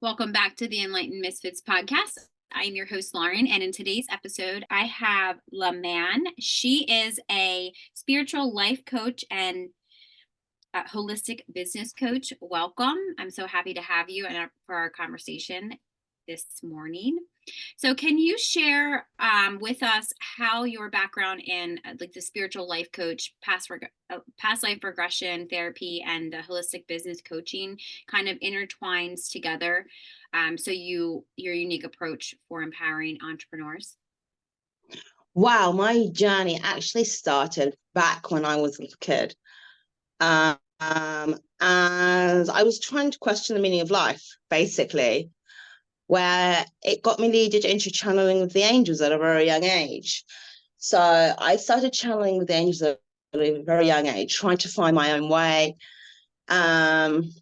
Welcome back to the Enlightened Misfits podcast. I am your host, Lauren, and in today's episode, I have Leman. She is a spiritual life coach and holistic business coach. Welcome. I'm so happy to have you and for our conversation this morning. So can you share with us how your background in like the spiritual life coach, past life regression therapy, and the holistic business coaching kind of intertwines together? So your unique approach for empowering entrepreneurs? Wow, my journey actually started back when I was a kid. And I was trying to question the meaning of life, basically, where it got me leaded into channeling with the angels at a very young age. So I started channeling with the angels at a very young age, trying to find my own way, and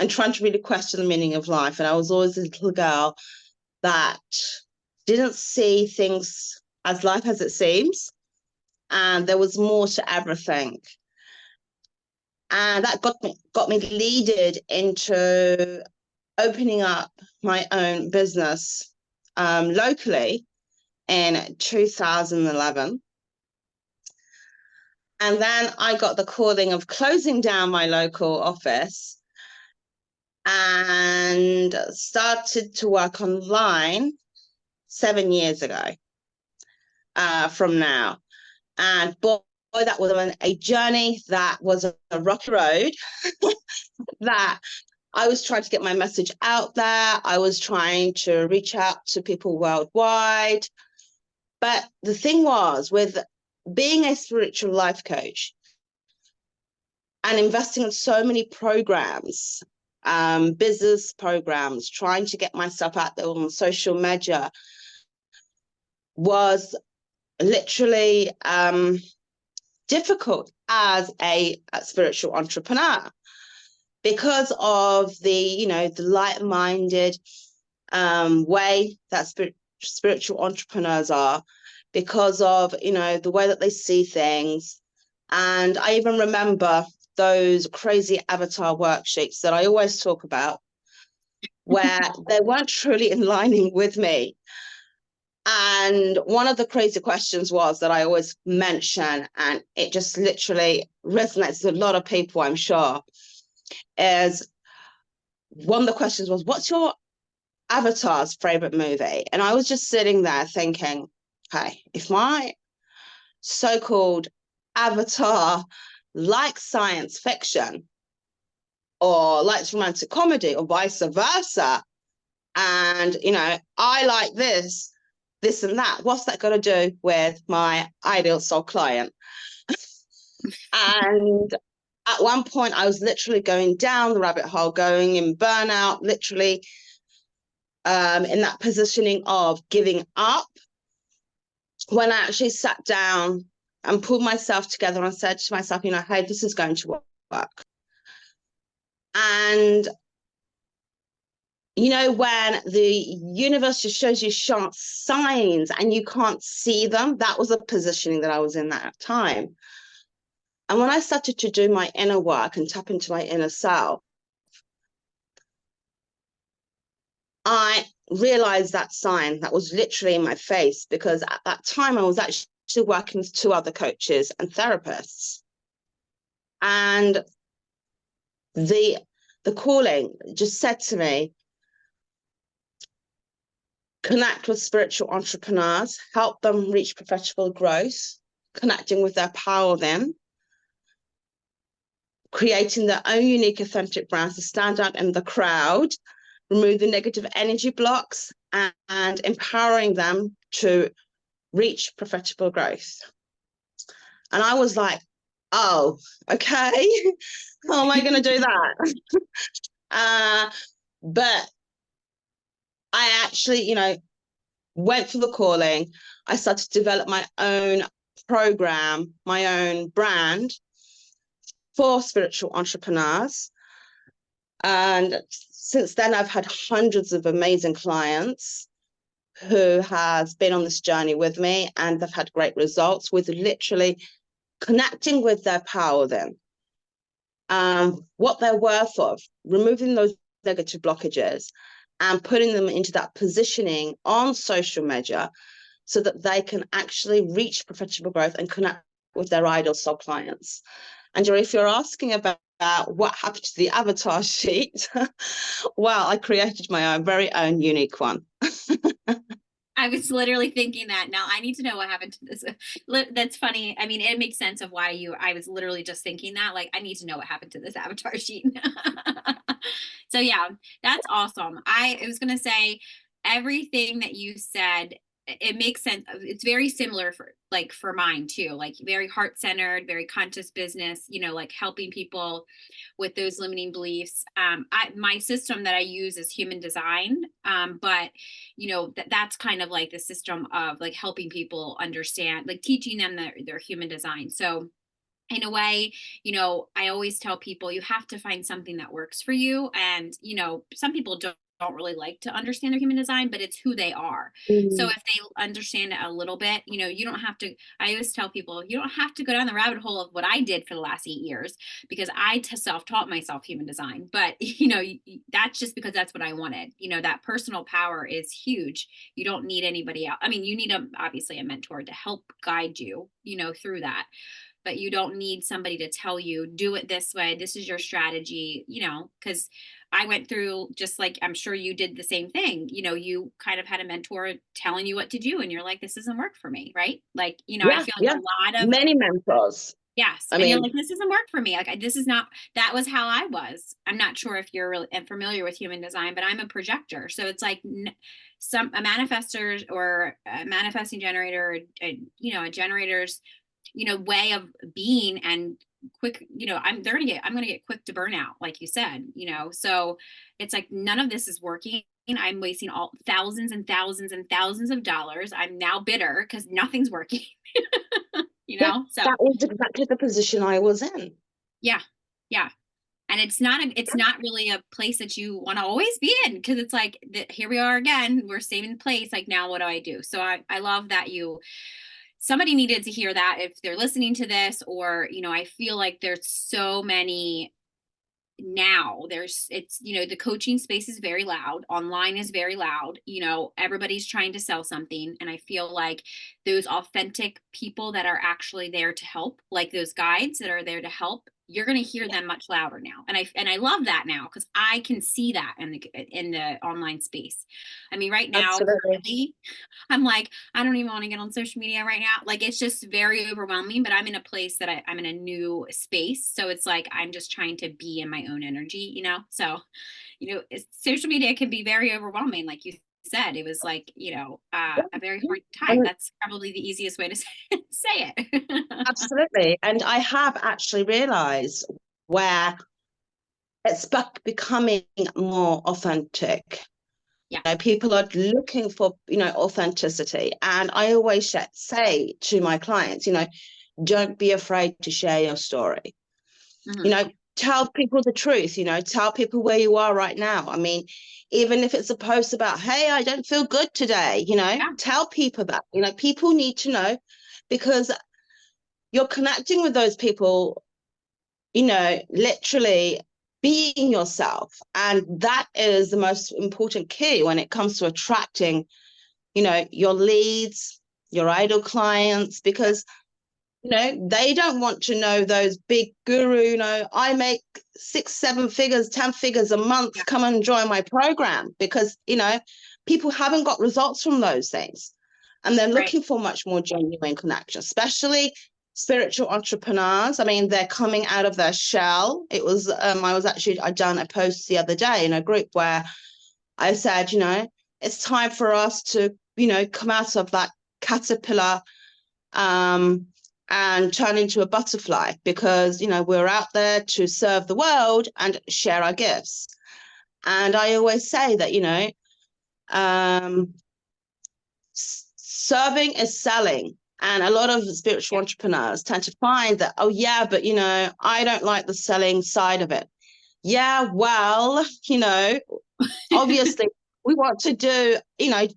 trying to really question the meaning of life. And I was always a little girl that didn't see things as life as it seems, and there was more to everything. And that got me leaded into opening up my own business locally in 2011. And then I got the calling of closing down my local office and started to work online 7 years ago from now. And boy, that was a journey that was a rocky road that I was trying to get my message out there. I was trying to reach out to people worldwide. But the thing was, with being a spiritual life coach and investing in so many programs, business programs, trying to get myself out there on social media was literally difficult as a spiritual entrepreneur because of the light-minded way that spiritual entrepreneurs are, because of the way that they see things. And I even remember those crazy avatar worksheets that I always talk about, where they weren't truly aligning with me. And one of the crazy questions was that I always mention, and it just literally resonates with a lot of people, I'm sure, is one of the questions was, what's your avatar's favorite movie? And I was just sitting there thinking, hey, if my so-called avatar likes science fiction or likes romantic comedy or vice versa, and I like this and that, what's that got to do with my ideal soul client? And at one point I was literally going down the rabbit hole, going in burnout, literally in that positioning of giving up, when I actually sat down and pulled myself together and said to myself, hey, this is going to work. And when the universe just shows you sharp signs and you can't see them, that was a positioning that I was in that time. And when I started to do my inner work and tap into my inner self, I realized that sign that was literally in my face, because at that time I was actually working with 2 other coaches and therapists. And the calling just said to me, connect with spiritual entrepreneurs, help them reach professional growth, connecting with their power within, creating their own unique, authentic brands to stand out in the crowd, remove the negative energy blocks, and empowering them to reach profitable growth. And I was like, oh, okay. How am I going to do that? But I actually, went for the calling. I started to develop my own program, my own brand for spiritual entrepreneurs. And since then, I've had hundreds of amazing clients who have been on this journey with me, and they've had great results with literally connecting with their power then. What they're worth of, removing those negative blockages, and putting them into that positioning on social media so that they can actually reach professional growth and connect with their ideal soul clients. And if you're asking about what happened to the avatar sheet, well, I created my own very own unique one. I was literally thinking that. Now I need to know what happened to this. That's funny. I mean, it makes sense of why I was literally just thinking that. Like, I need to know what happened to this avatar sheet. So yeah, that's awesome. I was gonna say everything that you said, it makes sense. It's very similar for mine too, like very heart-centered, very conscious business, like helping people with those limiting beliefs. My system that I use is human design. But that's kind of like the system of like helping people understand, like teaching them their human design. So in a way, I always tell people you have to find something that works for you. And, some people don't really like to understand their human design, but it's who they are. So if they understand it a little bit, you don't have to. I always tell people you don't have to go down the rabbit hole of what I did for the last 8 years, because I self-taught myself human design. But that's just because that's what I wanted. That personal power is huge. You don't need anybody else. I mean, you need obviously a mentor to help guide you, through that, but you don't need somebody to tell you, do it this way, this is your strategy, because I went through, just like I'm sure you did the same thing. You kind of had a mentor telling you what to do and you're like, this doesn't work for me, right? Like, I Yeah, feel like yeah. a lot of, Many mentors. yes, I and you're mean, like, this doesn't work for me. Like, this is not, that was how I was. I'm not sure if you're really familiar with human design, but I'm a projector. So it's like a manifestor or a manifesting generator, a generator's way of being and quick, I'm going to get quick to burnout, like you said, so it's like none of this is working. I'm wasting all thousands and thousands and thousands of dollars. I'm now bitter because nothing's working. yeah, So that was exactly the position I was in. yeah, yeah. And it's not really a place that you want to always be in, because it's like here we are again, we're saving place, like now what do I do? So I love that somebody needed to hear that if they're listening to this, or I feel like there's so many now. The coaching space is very loud, online is very loud, everybody's trying to sell something, and I feel like those authentic people that are actually there to help, like those guides that are there to help, you're going to hear them much louder now. And I love that now, because I can see that in the online space. I mean, right now, Absolutely. currently, I'm like, I don't even want to get on social media right now. Like, it's just very overwhelming, but I'm in a place that I'm in a new space. So it's like, I'm just trying to be in my own energy, So, social media can be very overwhelming. Like you said, it was like, a very hard time. And That's probably the easiest way to say it. absolutely. And I have actually realized where it's becoming more authentic. Yeah. People are looking for, authenticity. And I always say to my clients, don't be afraid to share your story. Mm-hmm. Tell people the truth, tell people where you are right now. I mean, even if it's a post about, hey, I don't feel good today, Yeah. tell people that, people need to know, because you're connecting with those people, literally being yourself. And that is the most important key when it comes to attracting, your leads, your ideal clients, because they don't want to know those big guru, I make 6, 7 figures, 10 figures a month, come and join my program, because, people haven't got results from those things. And they're Right. looking for much more genuine connection, especially spiritual entrepreneurs. I mean, they're coming out of their shell. I done a post the other day in a group where I said, it's time for us to, come out of that caterpillar, and turn into a butterfly, because we're out there to serve the world and share our gifts. And I always say that serving is selling, and a lot of spiritual entrepreneurs tend to find that, oh yeah, but I don't like the selling side of it. Yeah, well, obviously we want to do,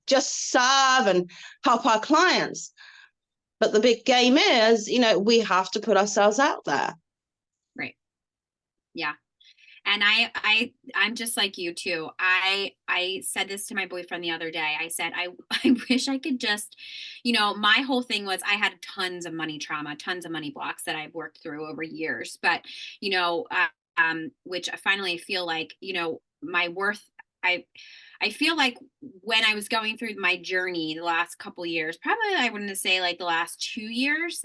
just serve and help our clients. But the big game is, we have to put ourselves out there. Right. Yeah. And I'm just like you too. I said this to my boyfriend the other day. I said, I wish I could just, my whole thing was I had tons of money trauma, tons of money blocks that I've worked through over years. But, which I finally feel like, my worth, I I feel like when I was going through my journey the last couple years, probably I wouldn't say like the last 2 years,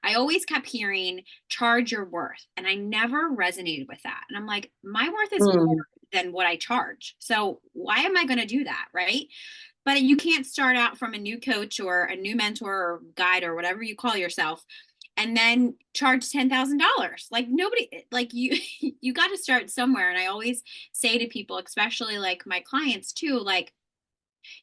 I always kept hearing charge your worth. And I never resonated with that. And I'm like, my worth is more Mm. than what I charge. So why am I going to do that? Right. But you can't start out from a new coach or a new mentor or guide or whatever you call yourself and then charge $10,000. Like nobody, like you, you got to start somewhere. And I always say to people, especially like my clients too, like,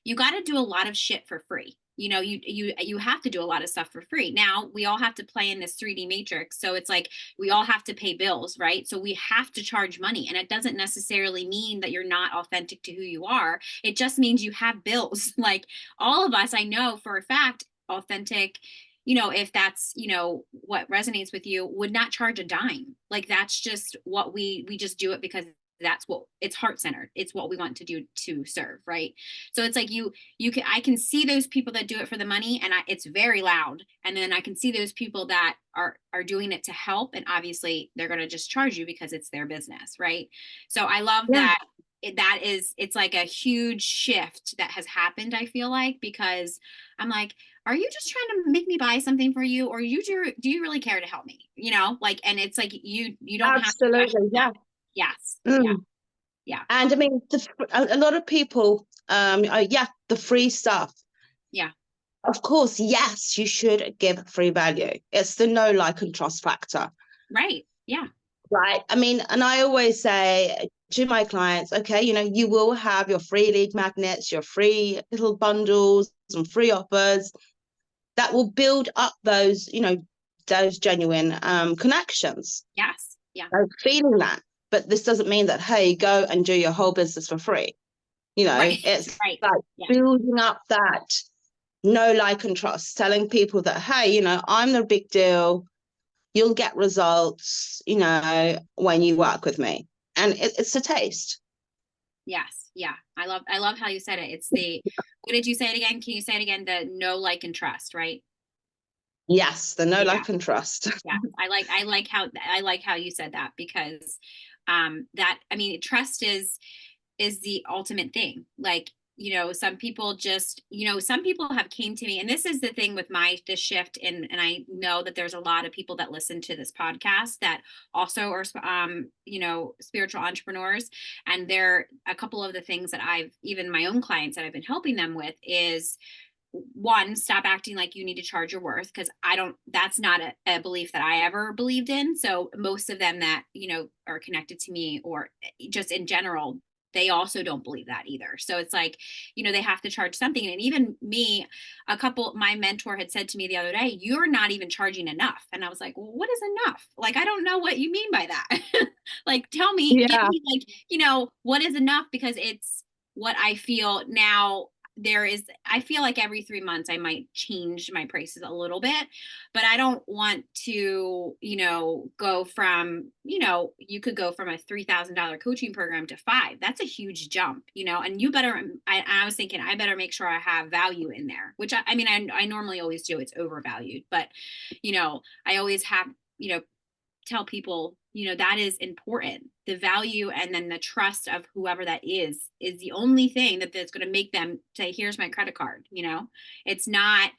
you got to do a lot of shit for free. You have to do a lot of stuff for free. Now we all have to play in this 3D matrix, so it's like we all have to pay bills, right? So we have to charge money, and it doesn't necessarily mean that you're not authentic to who you are. It just means you have bills. Like all of us, I know for a fact, authentic, if that's what resonates with you, would not charge a dime. Like that's just what we just do it because that's what it's heart centered. It's what we want to do to serve, right? So it's like I can see those people that do it for the money, and it's very loud, and then I can see those people that are doing it to help, and obviously they're going to just charge you because it's their business, right? So I love Yeah, that. It's like a huge shift that has happened, I feel like, because I'm like, are you just trying to make me buy something for you, or do you really care to help me, like, and it's like you don't have to question absolutely. that. Yeah. Yes. Yeah. Mm. Yeah. And I mean, a lot of people, yeah, the free stuff. Yeah. Of course, yes, you should give free value. It's the know, like, and trust factor, Right. Yeah. right? I mean, and I always say to my clients, okay, you will have your free lead magnets, your free little bundles, some free offers that will build up those genuine connections. Yes. Yeah. So feeling that. But this doesn't mean that, hey, go and do your whole business for free. Right. It's Right. like Yeah. building up that know, like, and trust, telling people that, hey, I'm the big deal. You'll get results, when you work with me. And it's a taste. Yes. Yeah. I love how you said it. It's what did you say it again? Can you say it again? The know, like, and trust, right? Yes, the know, Yeah. like, and trust. Yeah. I like how you said that because that I mean trust is the ultimate thing. Like, some people just, some people have came to me, and this is the thing with this shift. And I know that there's a lot of people that listen to this podcast that also are, spiritual entrepreneurs. And they're a couple of the things that even my own clients that I've been helping them with is, one, stop acting like you need to charge your worth, because that's not a belief that I ever believed in. So most of them that are connected to me, or just in general, they also don't believe that either. So it's like, they have to charge something. And even me, my mentor had said to me the other day, you're not even charging enough. And I was like, well, what is enough? Like, I don't know what you mean by that. Like, give Yeah. me like, what is enough? Because it's what I feel now. I feel like every 3 months I might change my prices a little bit, but I don't want to, go from, you could go from a $3,000 coaching program to five. That's a huge jump, and I was thinking I better make sure I have value in there, which I mean, I normally always do. It's overvalued, but, I always have, tell people, that is important. The value and then the trust of whoever that is the only thing that's going to make them say, here's my credit card. It's not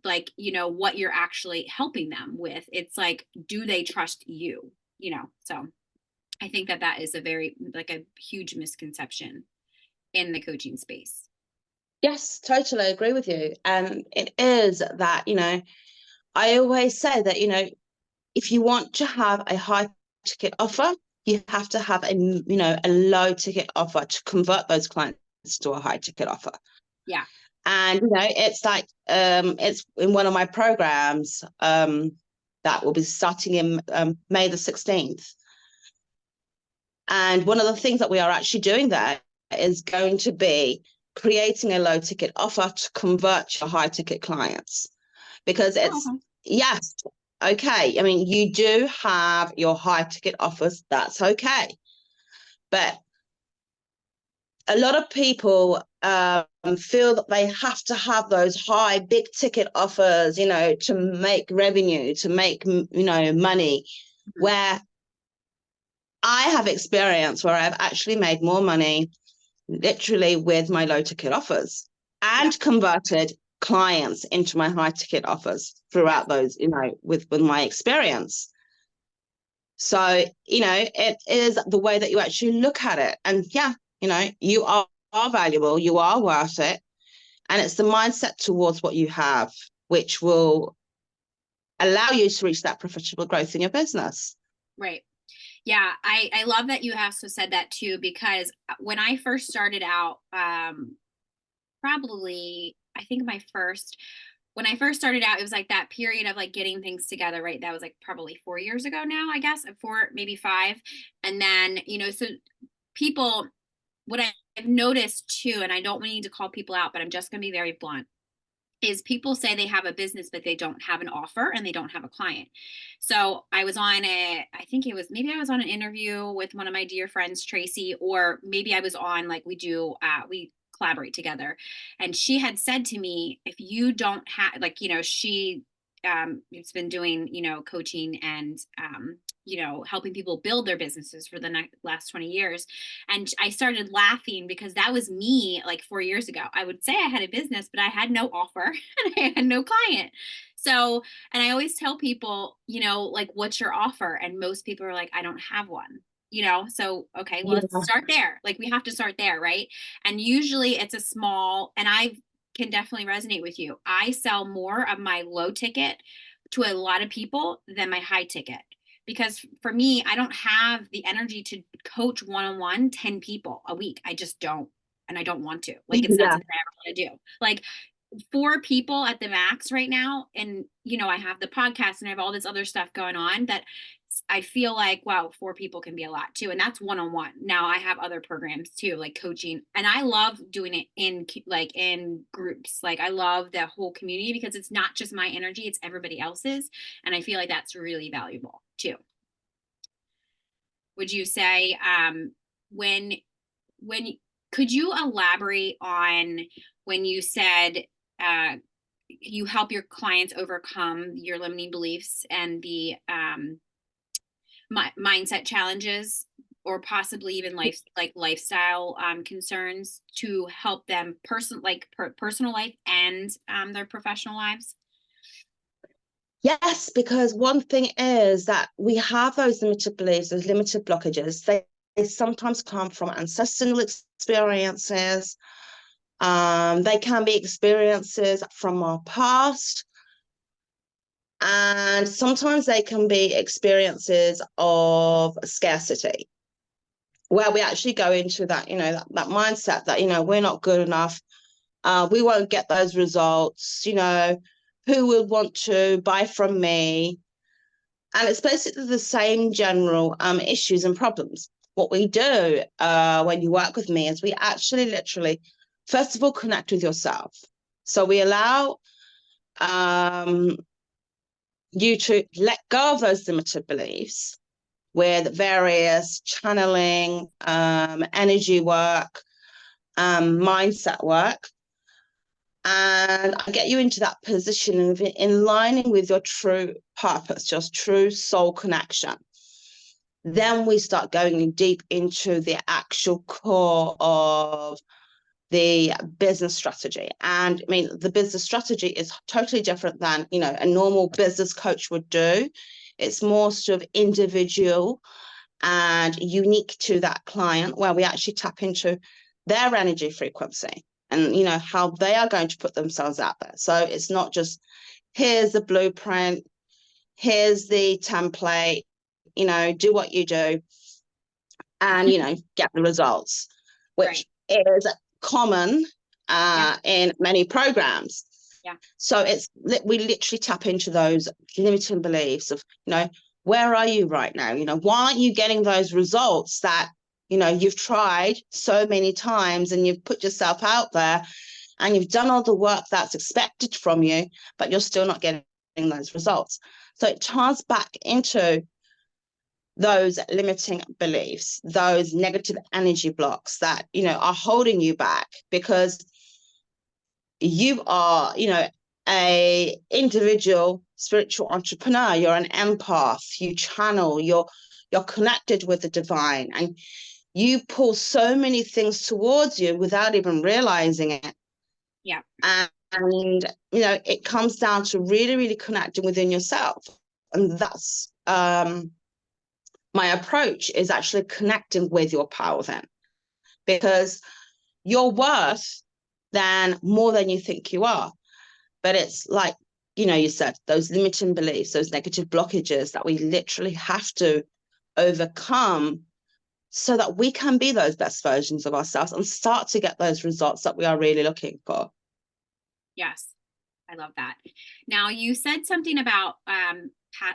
like, what you're actually helping them with. It's like, do they trust you? So I think that is like a huge misconception in the coaching space. Yes, totally agree with you. And it is that, I always say that, if you want to have a high ticket offer, you have to have a low ticket offer to convert those clients to a high ticket offer. Yeah. And it's like it's in one of my programs that will be starting in May the 16th. And one of the things that we are actually doing there is going to be creating a low ticket offer to convert your high ticket clients, because it's Okay. yes, okay. I mean, you do have your high ticket offers. That's okay. But a lot of people feel that they have to have those high, big ticket offers, you know, to make revenue, to make, you know, money, where I have experience where I've actually made more money literally with my low ticket offers and converted clients into my high ticket offers throughout those, you know, with my experience. So, you know, it is the way that you actually look at it. And yeah, you know, you are valuable, you are worth it. And it's the mindset towards what you have, which will allow you to reach that profitable growth in your business. Right. Yeah, I love that you also said that too, because when I first started out, probably I think when I first started out, it was like that period of like getting things together, right? That was like probably 4 years ago now, I guess, 4, maybe 5. And then, you know, so people, what I've noticed too, and I don't need to call people out, but I'm just going to be very blunt, is people say they have a business, but they don't have an offer and they don't have a client. So I was on I think it was, maybe I was on an interview with one of my dear friends, Tracy, or maybe I was on, like, we collaborate together. And she had said to me, if you don't have, like, you know, she, it's been doing, you know, coaching and, you know, helping people build their businesses for the last 20 years. And I started laughing because that was me like 4 years ago. I would say I had a business, but I had no offer and I had no client. So, and I always tell people, you know, like, what's your offer? And most people are like, I don't have one, you know? So, okay, well, let's start there. Like, we have to start there, right? And usually it's a small, and I can definitely resonate with you. I sell more of my low ticket to a lot of people than my high ticket, because for me, I don't have the energy to coach one-on-one 10 people a week. I just don't. And I don't want to. Like, it's not Yeah. something I ever want to do. Like, 4 people at the max right now. And, you know, I have the podcast and I have all this other stuff going on that I feel like, wow, 4 people can be a lot too. And that's one-on-one. Now I have other programs too, like coaching. And I love doing it in groups. Like, I love the whole community because it's not just my energy, it's everybody else's. And I feel like that's really valuable too. Would you say, when could you elaborate on when you said, you help your clients overcome your limiting beliefs and the, mindset challenges, or possibly even lifestyle concerns, to help them personal life and their professional lives? Yes, because one thing is that we have those limited beliefs, those limited blockages. They sometimes come from ancestral experiences. They can be experiences from our past. And sometimes they can be experiences of scarcity, where we actually go into that, you know, that mindset that, you know, we're not good enough. We won't get those results, you know, who would want to buy from me? And it's basically the same general issues and problems. What we do when you work with me is we actually literally, first of all, connect with yourself. So we allow you to let go of those limited beliefs with various channeling, energy work, mindset work, and I get you into that position of aligning with your true purpose, just true soul connection. Then we start going deep into the actual core of the business strategy. And I mean, the business strategy is totally different than, you know, a normal business coach would do. It's more sort of individual and unique to that client, where we actually tap into their energy frequency and, you know, how they are going to put themselves out there. So it's not just, here's the blueprint, here's the template, you know, do what you do and, you know, get the results, which is common in many programs. Yeah. So we literally tap into those limiting beliefs of, you know, where are you right now? You know, why aren't you getting those results that, you know, you've tried so many times and you've put yourself out there and you've done all the work that's expected from you, but you're still not getting those results. So it ties back into those limiting beliefs, those negative energy blocks that, are holding you back, because you are, a individual spiritual entrepreneur. You're an empath. You channel. You're connected with the divine, and you pull so many things towards you without even realizing it. Yeah. And it comes down to really, really connecting within yourself, and that's my approach, is actually connecting with your power then, because you're worth more than you think you are. But it's like, you said, those limiting beliefs, those negative blockages that we literally have to overcome so that we can be those best versions of ourselves and start to get those results that we are really looking for. Yes. I love that. Now, you said something about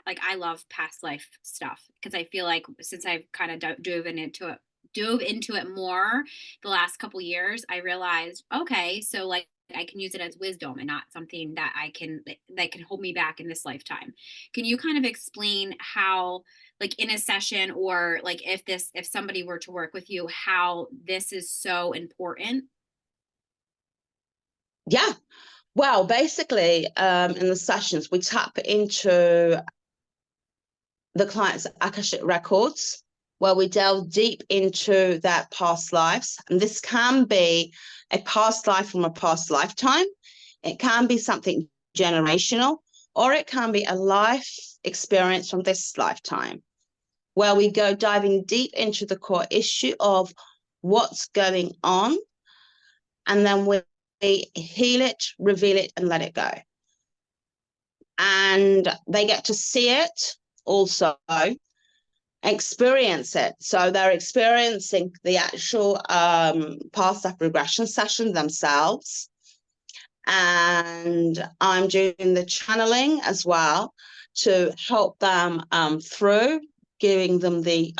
like, I love past life stuff, because I feel like since I've kind of dove into it more the last couple years, I realized, okay, so like I can use it as wisdom and not something that that can hold me back in this lifetime. Can you kind of explain how, like in a session, or like if somebody were to work with you, how this is so important? Yeah. Well, basically, in the sessions, we tap into the client's Akashic records, where we delve deep into their past lives. And this can be a past life from a past lifetime. It can be something generational, or it can be a life experience from this lifetime, where we go diving deep into the core issue of what's going on. And then we heal it, reveal it, and let it go. And they get to see it also, experience it. So they're experiencing the actual past life regression session themselves. And I'm doing the channeling as well to help them through, giving them the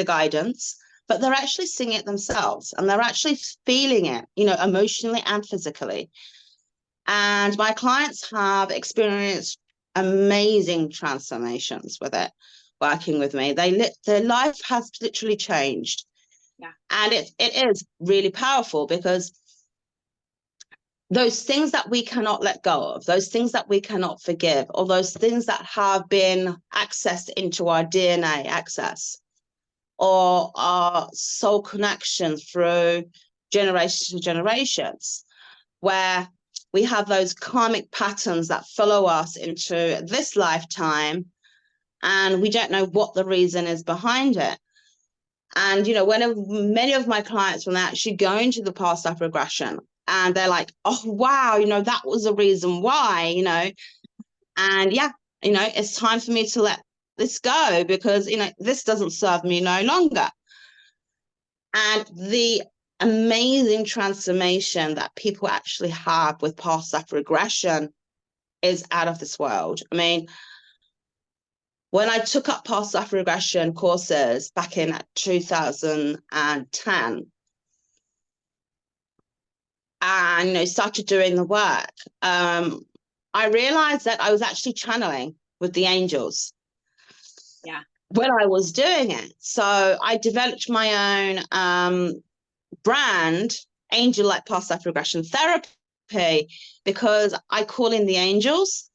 guidance. But they're actually seeing it themselves, and they're actually feeling it, emotionally and physically. And my clients have experienced amazing transformations with it, working with me. Their life has literally changed. Yeah. And it is really powerful, because those things that we cannot let go of, those things that we cannot forgive, or those things that have been accessed into our DNA access, or our soul connection through generations to generations, where we have those karmic patterns that follow us into this lifetime, and we don't know what the reason is behind it. And, many of my clients, when they actually go into the past life regression, and they're like, oh, wow, that was the reason why, and yeah, it's time for me to let this go, because, this doesn't serve me no longer. And the amazing transformation that people actually have with past life regression is out of this world. I mean, when I took up past life regression courses back in 2010, and started doing the work, I realized that I was actually channeling with the angels. Yeah. When I was doing it. So I developed my own brand, Angel Like Past Life Regression Therapy, because I call in the angels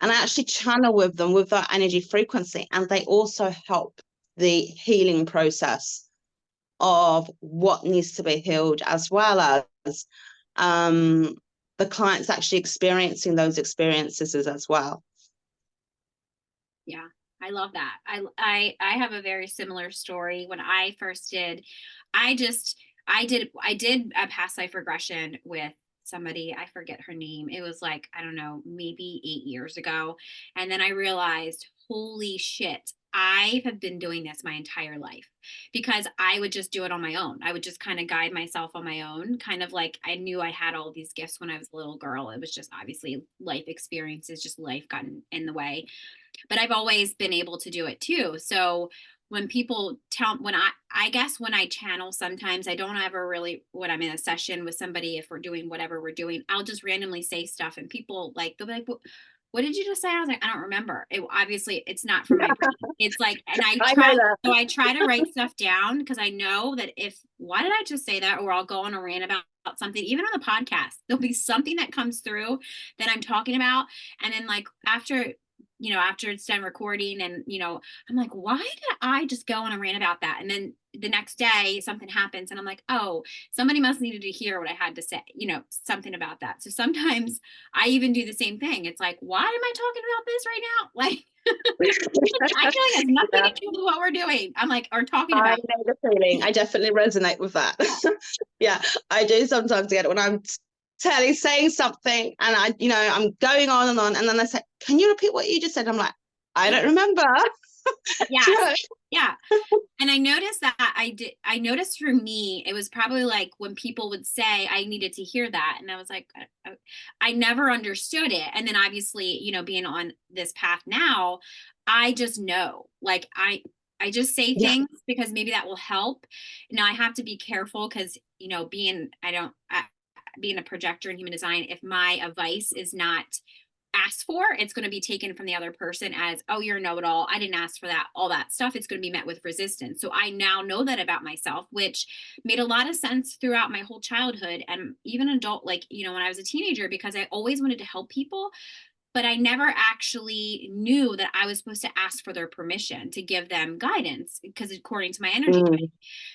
and I actually channel with them with that energy frequency. And they also help the healing process of what needs to be healed, as well as the clients actually experiencing those experiences as well. Yeah, I love that. I have a very similar story. When I first did, I did a past life regression with somebody, I forget her name. It was like, I don't know, maybe 8 years ago. And then I realized, holy shit, I have been doing this my entire life, because I would just do it on my own. I would just kind of guide myself on my own, kind of like I knew I had all these gifts when I was a little girl. It was just obviously life experiences, just life got in the way, but I've always been able to do it too. So when people I guess when I channel, sometimes I don't ever really, when I'm in a session with somebody, if we're doing whatever we're doing, I'll just randomly say stuff, and people like, they'll be like, what did you just say? I was like, I don't remember. It obviously it's not from my brain. It's like, and I know that. I try to write stuff down because I know that why did I just say that? Or I'll go on a rant about something, even on the podcast, there'll be something that comes through that I'm talking about. And then like after it's done recording and, I'm like, why did I just go on a rant about that? And then the next day something happens and I'm like, oh, somebody must needed to hear what I had to say, something about that. So sometimes I even do the same thing. It's like, why am I talking about this right now? Like, I feel like it has nothing Yeah, to do with what we're doing. I'm like, or talking I about. know the feeling. I definitely resonate with that. Yeah, I do sometimes get it when I'm saying something and I'm going on, and then they say, "Can you repeat what you just said?" I'm like, I don't remember. Yes. Yeah. And I noticed that I noticed for me, it was probably like when people would say I needed to hear that. And I was like, I never understood it. And then obviously, being on this path now, I just know, like, I just say Yeah. things because maybe that will help. Now I have to be careful because, being a projector in human design, if my advice is not asked for, it's going to be taken from the other person as, oh, you're a know-it-all, I didn't ask for that, all that stuff. It's going to be met with resistance. So I now know that about myself, which made a lot of sense throughout my whole childhood and even adult, like, when I was a teenager, because I always wanted to help people, but I never actually knew that I was supposed to ask for their permission to give them guidance because according to my energy. Mm.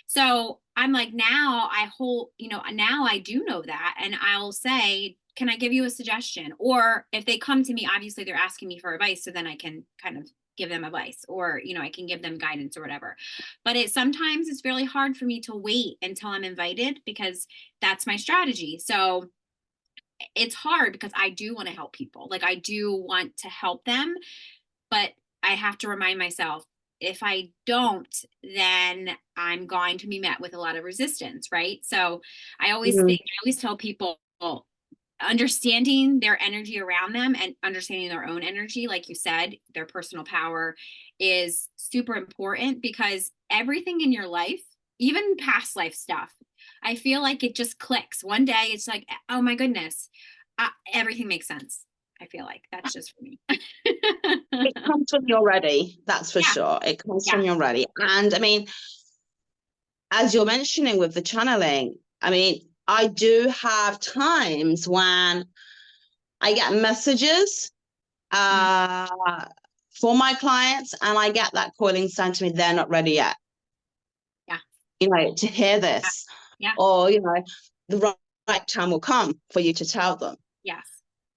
So I'm like, now I do know that. And I'll say, can I give you a suggestion? Or if they come to me, obviously they're asking me for advice. So then I can kind of give them advice or, I can give them guidance or whatever. But sometimes it's really hard for me to wait until I'm invited because that's my strategy. So it's hard because I do want to help people. Like I do want to help them, but I have to remind myself, if I don't, then I'm going to be met with a lot of resistance, right? So I Mm. always tell people, understanding their energy around them and understanding their own energy, like you said, their personal power is super important because everything in your life, even past life stuff, I feel like it just clicks. One day it's like, oh my goodness, everything makes sense. I feel like that's just for me. It comes when you're ready, that's for Yeah. sure. It comes Yeah. when you're ready. And I mean, as you're mentioning with the channeling, I mean, I do have times when I get messages Mhm. uh, for my clients, and I get that calling sign to me, they're not ready yet, Yeah. to hear Yeah. this, Yeah. or, the right time will come for you to tell them. Yes.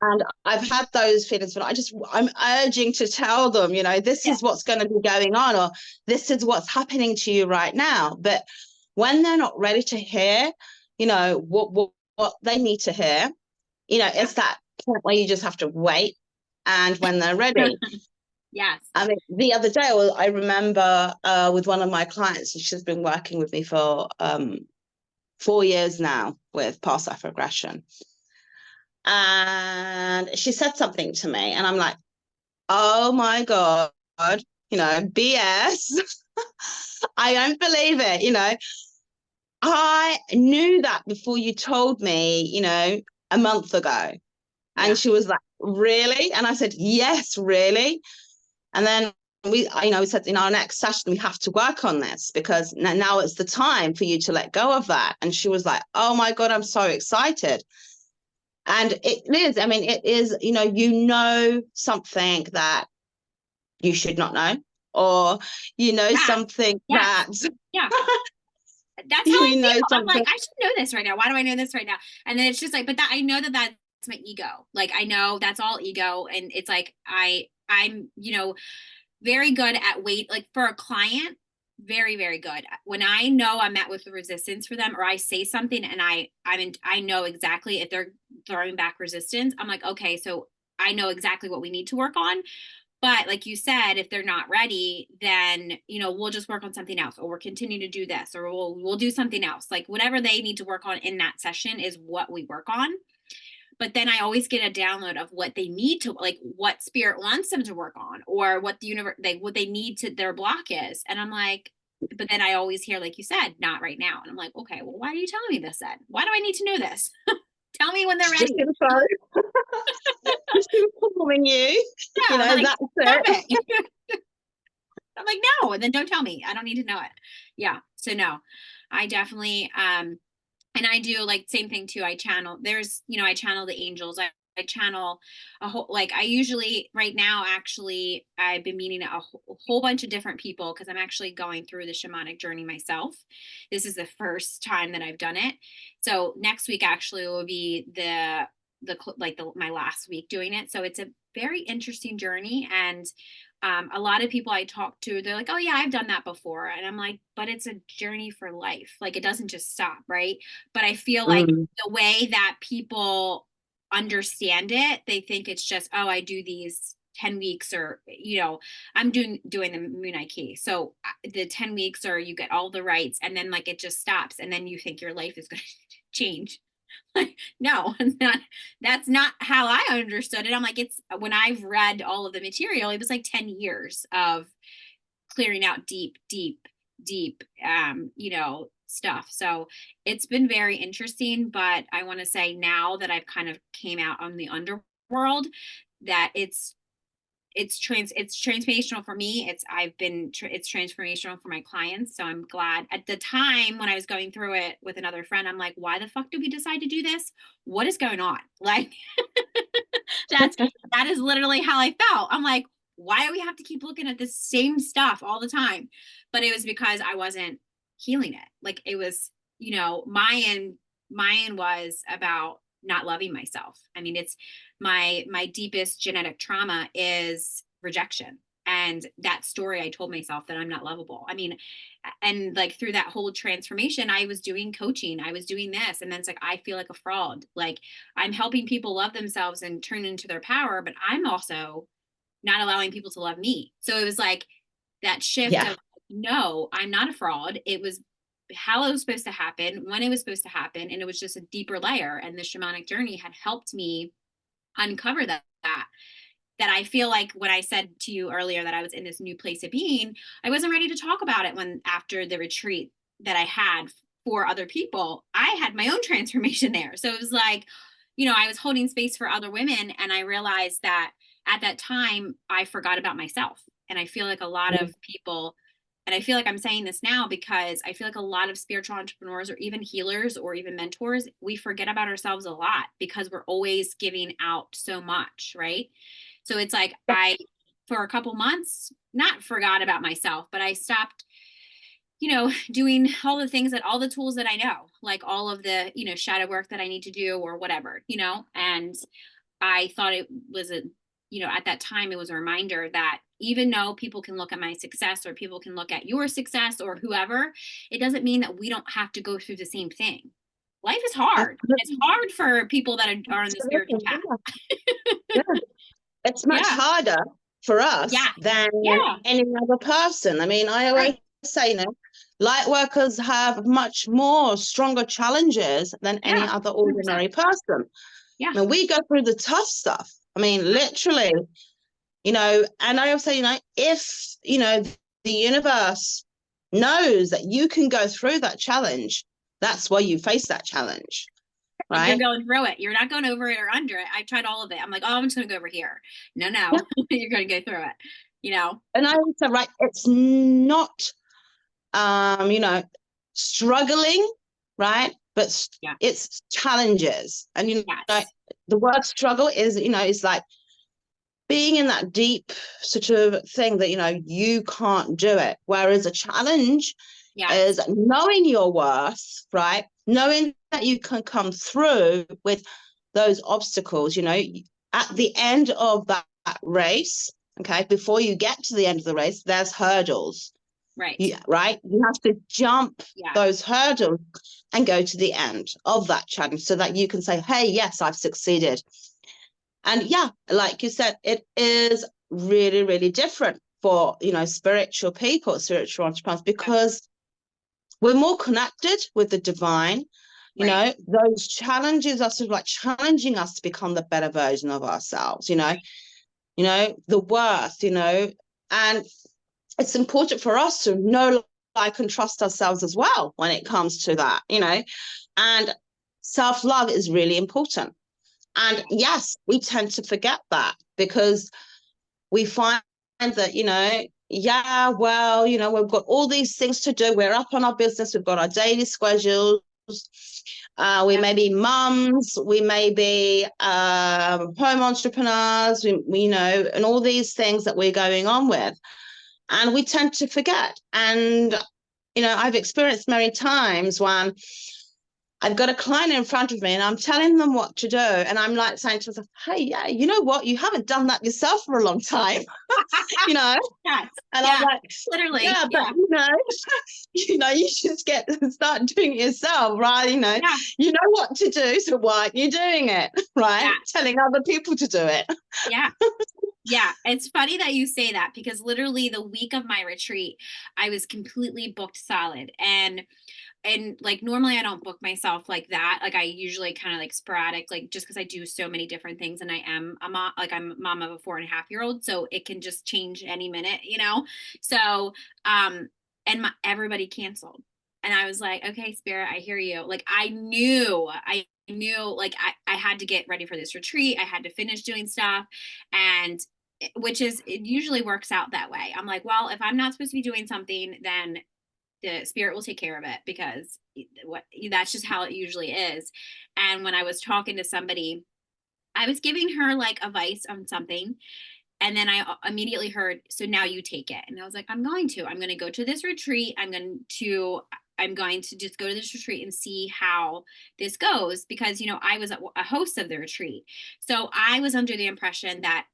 And I've had those feelings, but I'm urging to tell them, this Yeah. is what's going to be going on, or this is what's happening to you right now. But when they're not ready to hear, what they need to hear, Yeah. it's that point where you just have to wait. And when they're ready, Yes. I mean, the other day, I remember with one of my clients, and she's been working with me for 4 years now with past life regression. And she said something to me, and I'm like, oh my God, BS. I don't believe it. I knew that before you told me, a month ago. And Yeah. she was like, really? And I said, yes, really. And then we said in our next session, we have to work on this because now it's the time for you to let go of that. And she was like, oh my God, I'm so excited. And it is, I mean, it is, something that you should not know, or, Yes. something Yes. that, Yeah. That's how I you know, feel. I'm something. like, I should know this right now. Why do I know this right now? And then it's just like, but that I know that that's my ego. Like I know that's all ego. And it's like I'm, very good at like for a client, very, very good. When I know I'm met with the resistance for them or I say something and I know exactly if they're throwing back resistance, I'm like, okay, so I know exactly what we need to work on. But like you said, if they're not ready, then we'll just work on something else, or we'll continue to do this, or we'll do something else. Like whatever they need to work on in that session is what we work on. But then I always get a download of what they need to, like what spirit wants them to work on, or what the universe what they need to their block is. And I'm like, but then I always hear, like you said, not right now. And I'm like, okay, well, why are you telling me this then? Why do I need to know this? Tell me when they're Just ready. info. just informing you, Yeah, I'm like, that's stop it. it. I'm like, no, and then don't tell me. I don't need to know it. Yeah. So no, I definitely and I do like same thing too. I channel I channel the angels. I channel a whole like I usually right now actually I've been meeting a whole bunch of different people because I'm actually going through the shamanic journey myself. This is the first time that I've done it. So next week actually will be my last week doing it. So it's a very interesting journey. And a lot of people I talk to, they're like, oh yeah, I've done that before. And I'm like, but it's a journey for life. Like it doesn't just stop. Right. But I feel like the way that people understand it, they think it's just, oh, I do these 10 weeks or, I'm doing the Moonai Key. So the 10 weeks or you get all the rights and then like it just stops. And then you think your life is going to change. Like, no, that's not how I understood it. I'm like, it's when I've read all of the material, it was like 10 years of clearing out deep, stuff. So it's been very interesting, but I want to say now that I've kind of came out on the underworld that it's transformational for me. It's transformational for my clients. So I'm glad. At the time when I was going through it with another friend, I'm like, why the fuck did we decide to do this? What is going on? Like that is literally how I felt. I'm like, why do we have to keep looking at the same stuff all the time? But it was because I wasn't healing it. Like it was, Mayan was about not loving myself. I mean, it's my deepest genetic trauma is rejection. And that story I told myself that I'm not lovable. I mean, and like through that whole transformation, I was doing coaching, I was doing this, and then it's like I feel like a fraud. Like I'm helping people love themselves and turn into their power, but I'm also not allowing people to love me. So it was like that shift of no, I'm not a fraud. It was how it was supposed to happen, when it was supposed to happen, and it was just a deeper layer. And the shamanic journey had helped me uncover that I feel like when I said to you earlier that I was in this new place of being, I wasn't ready to talk about it when after the retreat that I had for other people, I had my own transformation there. So it was like, I was holding space for other women and I realized that at that time I forgot about myself. And I feel like a lot of people, and I feel like I'm saying this now because I feel like a lot of spiritual entrepreneurs or even healers or even mentors, we forget about ourselves a lot because we're always giving out so much, right? So it's like for a couple months, not forgot about myself, but I stopped, doing all the tools that I know, like all of the, shadow work that I need to do or whatever, and I thought it was at that time, it was a reminder that even though people can look at my success or people can look at your success or whoever, it doesn't mean that we don't have to go through the same thing. Life is hard. It's hard for people that are on the spiritual path. Yeah. It's much harder for us than any other person. I mean, I always say, light workers have much more stronger challenges than any other ordinary 100%. Person. Yeah. Now we go through the tough stuff. I mean, literally, and I always say, if, the universe knows that you can go through that challenge, that's why you face that challenge. Right? You're going through it. You're not going over it or under it. I tried all of it. I'm like, oh, I'm just going to go over here. No, you're going to go through it, And I would say, right, it's not, struggling, right? But it's challenges. And, the word struggle is, is like being in that deep sort of thing that, you can't do it. Whereas a challenge is knowing your worth, right? Knowing that you can come through with those obstacles, at the end of that race, okay, before you get to the end of the race, there's hurdles. Right. You have to jump those hurdles and go to the end of that challenge so that you can say, hey, yes, I've succeeded. And like you said, it is really, really different for, spiritual people, spiritual entrepreneurs, because we're more connected with the divine. Those challenges are sort of like challenging us to become the better version of ourselves, the worth, and it's important for us to know, like, and trust ourselves as well when it comes to that, and self-love is really important. And yes, we tend to forget that because we find that, yeah, well, we've got all these things to do. We're up on our business. We've got our daily schedules. We may be mums. We may be home entrepreneurs, and all these things that we're going on with. And we tend to forget. And, I've experienced many times when I've got a client in front of me and I'm telling them what to do. And I'm like saying to myself, hey, yeah, you know what? You haven't done that yourself for a long time, Yes. And I'm like, literally. yeah, but you just start doing it yourself, right? You know what to do. So why aren't you doing it, right? Yeah. Telling other people to do it. Yeah. Yeah, it's funny that you say that because literally the week of my retreat, I was completely booked solid. And like normally I don't book myself like that. Like I usually kind of like sporadic, like just because I do so many different things and I'm a mom of a 4.5-year-old, so it can just change any minute, So and everybody canceled. And I was like, okay, Spirit, I hear you. Like I knew like I had to get ready for this retreat. I had to finish doing stuff. And it usually works out that way. I'm like, well, if I'm not supposed to be doing something, then the Spirit will take care of it because that's just how it usually is. And when I was talking to somebody, I was giving her like advice on something. And then I immediately heard, so now you take it. And I was like, I'm going to go to this retreat. I'm going to just go to this retreat and see how this goes because, I was a host of the retreat. So I was under the impression that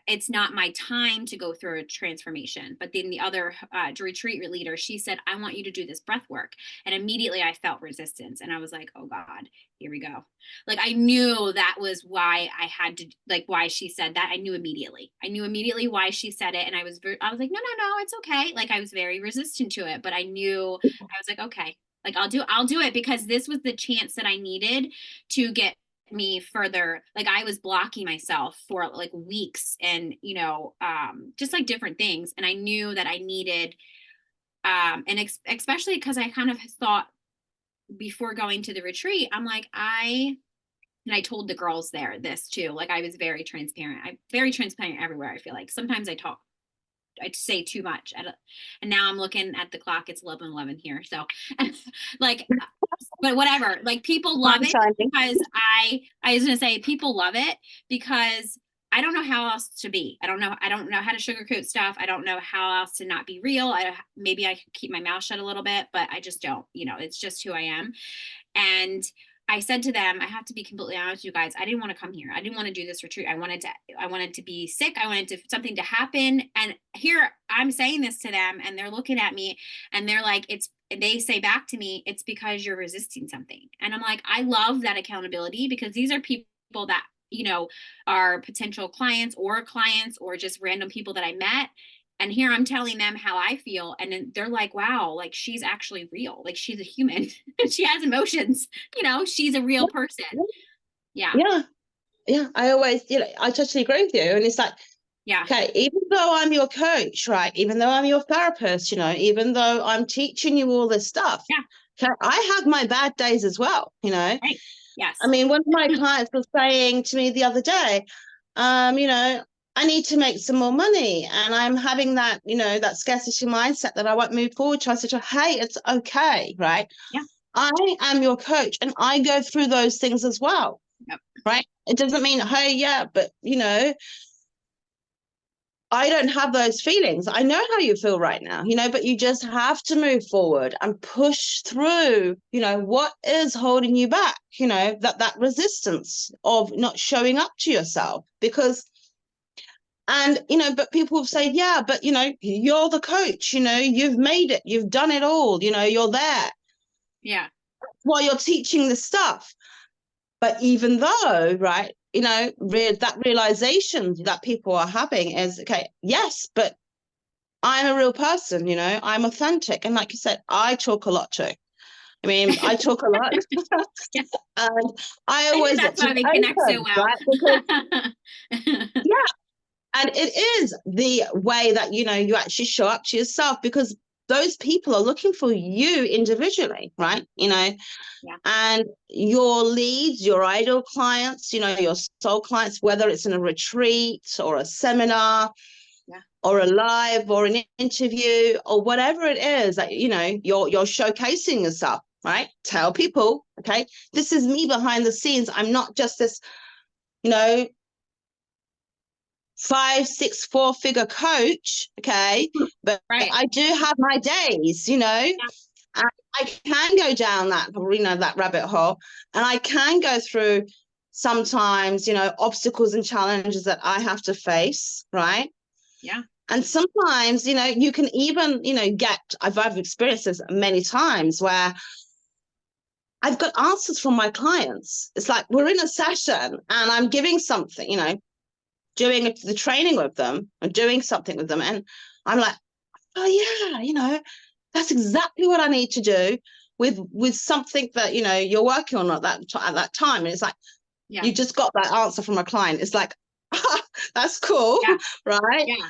it's not my time to go through a transformation. But then the other retreat leader, she said, I want you to do this breath work. And immediately I felt resistance. And I was like, oh God, here we go. Like I knew that was why I had to, like why she said that. I knew immediately why she said it. And I was like, no, it's okay. Like I was very resistant to it, but I was like, okay, like I'll do it because this was the chance that I needed to get me further. Like I was blocking myself for like weeks and just like different things, and I knew that I needed and especially because I kind of thought before going to the retreat, I'm like and I told the girls there this too, like I was very transparent. I'm very transparent everywhere. I feel like sometimes I say too much and now I'm looking at the clock, it's 11:11 here, so like but whatever, like people love it because I was gonna say people love it because I don't know how else to be. I don't know how to sugarcoat stuff. I don't know how else to not be real. Maybe I could keep my mouth shut a little bit, but I just don't, it's just who I am. And I said to them, I have to be completely honest with you guys. I didn't want to come here. I didn't want to do this retreat. I wanted to be sick. I wanted something to happen. And here I'm saying this to them and they're looking at me and they're like, they say back to me, it's because you're resisting something. And I'm like, I love that accountability because these are people that, are potential clients or just random people that I met. And here I'm telling them how I feel. And then they're like, wow, like she's actually real. Like she's a human. She has emotions. She's a real person. Yeah. Yeah. Yeah. I always, I totally agree with you. And it's like, yeah. Okay, even though I'm your coach, right? Even though I'm your therapist, even though I'm teaching you all this stuff, okay, I have my bad days as well, Right. Yes. I mean, one of my clients was saying to me the other day, I need to make some more money and I'm having that, that scarcity mindset that I won't move forward. So I said, hey, it's okay, right? Yeah. I am your coach and I go through those things as well, right? It doesn't mean, hey, yeah, but, I don't have those feelings. I know how you feel right now, but you just have to move forward and push through, what is holding you back, that resistance of not showing up to yourself but people will say, yeah, but, you're the coach, you've made it, you've done it all, you're there. Yeah. While you're teaching the stuff. But even though, right, that realization that people are having is, okay, yes, but I'm a real person, I'm authentic. And like you said, I talk a lot too. I mean, I talk a lot. Yes. And I always that's why we connect so well. Right? Because, yeah. And it is the way that, you actually show up to yourself because those people are looking for you individually, right? Yeah. And your leads, your ideal clients, your soul clients, whether it's in a retreat or a seminar, or a live or an interview or whatever it is that, you're showcasing yourself, right? Tell people, okay, this is me behind the scenes. I'm not just this, 5, 6, 4-figure coach, okay, but I do have my days, and I can go down that rabbit hole, and I can go through sometimes, obstacles and challenges that I have to face, right? Yeah. And sometimes, you can even, I've experienced this many times where I've got answers from my clients. It's like we're in a session and I'm giving something, doing the training with them and doing something with them. And I'm like, oh yeah, that's exactly what I need to do with something that, you're working on at that time. And it's like, you just got that answer from a client. It's like, that's cool, right? Yeah.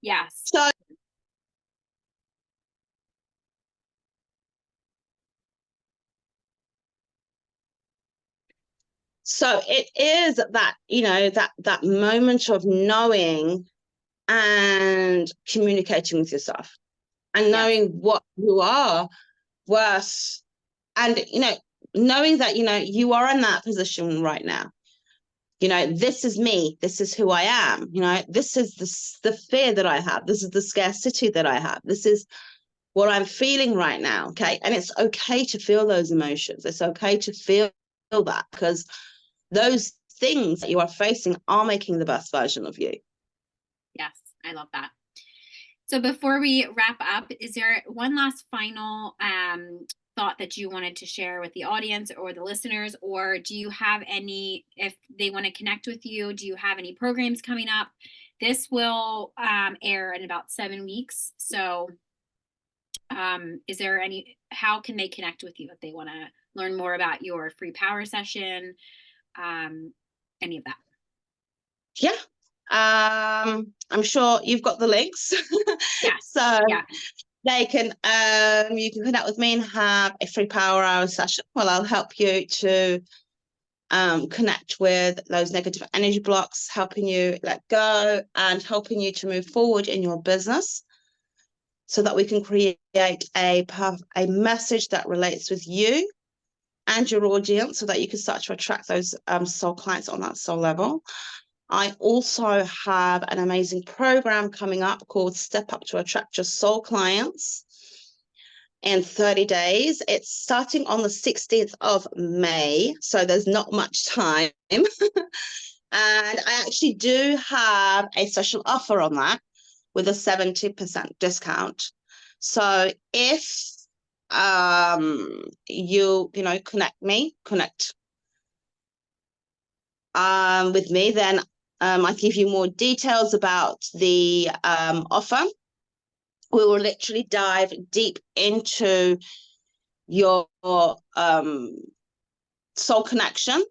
Yes. So it is that, that moment of knowing and communicating with yourself and knowing what you are worth, and, knowing that, you are in that position right now. This is me. This is who I am. This is the fear that I have. This is the scarcity that I have. This is what I'm feeling right now. Okay. And it's okay to feel those emotions. It's okay to feel that, because those things that you are facing are making the best version of you. Yes, I love that. So before we wrap up, is there one last final thought that you wanted to share with the audience or the listeners, or do you have any, if they want to connect with you, do you have any programs coming up? This will air in about 7 weeks. So is there how can they connect with you if they want to learn more about your free power session, any of that? Yeah. I'm sure you've got the links. Yes. So they can, you can connect with me and have a free power hour session. Well, I'll help you to connect with those negative energy blocks, helping you let go and helping you to move forward in your business, so that we can create a message that relates with you and your audience, so that you can start to attract those soul clients on that soul level. I also have an amazing program coming up called Step Up to Attract Your Soul Clients in 30 days. It's starting on the 16th of May, so there's not much time. And I actually do have a special offer on that with a 70% discount. So if you connect with me, then I give you more details about the offer. We will literally dive deep into your soul connection,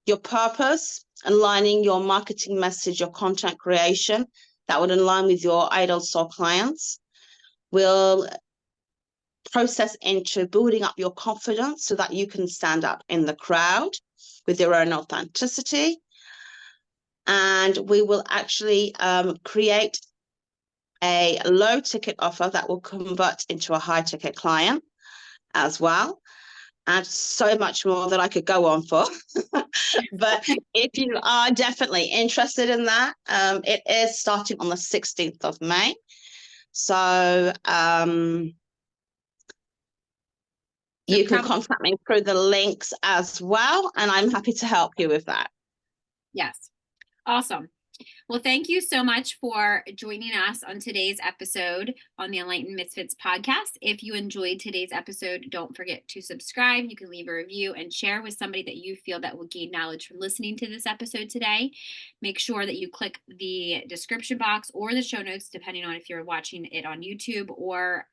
your purpose, aligning your marketing message, your content creation that would align with your ideal soul clients. We'll process into building up your confidence so that you can stand up in the crowd with your own authenticity. And we will actually create a low ticket offer that will convert into a high ticket client as well, and so much more that I could go on for. But if you are definitely interested in that, it is starting on the 16th of May. So you can contact me through the links as well, and I'm happy to help you with that. Yes. Awesome. Well, thank you so much for joining us on today's episode on the Enlightened Misfits podcast. If you enjoyed today's episode, don't forget to subscribe. You can leave a review and share with somebody that you feel that will gain knowledge from listening to this episode today. Make sure that you click the description box or the show notes, depending on if you're watching it on YouTube or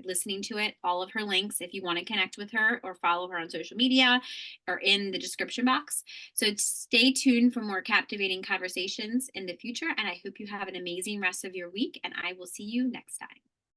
listening to it. All of her links, if you want to connect with her or follow her on social media, are in the description box. So stay tuned for more captivating conversations in the future, and I hope you have an amazing rest of your week, and I will see you next time.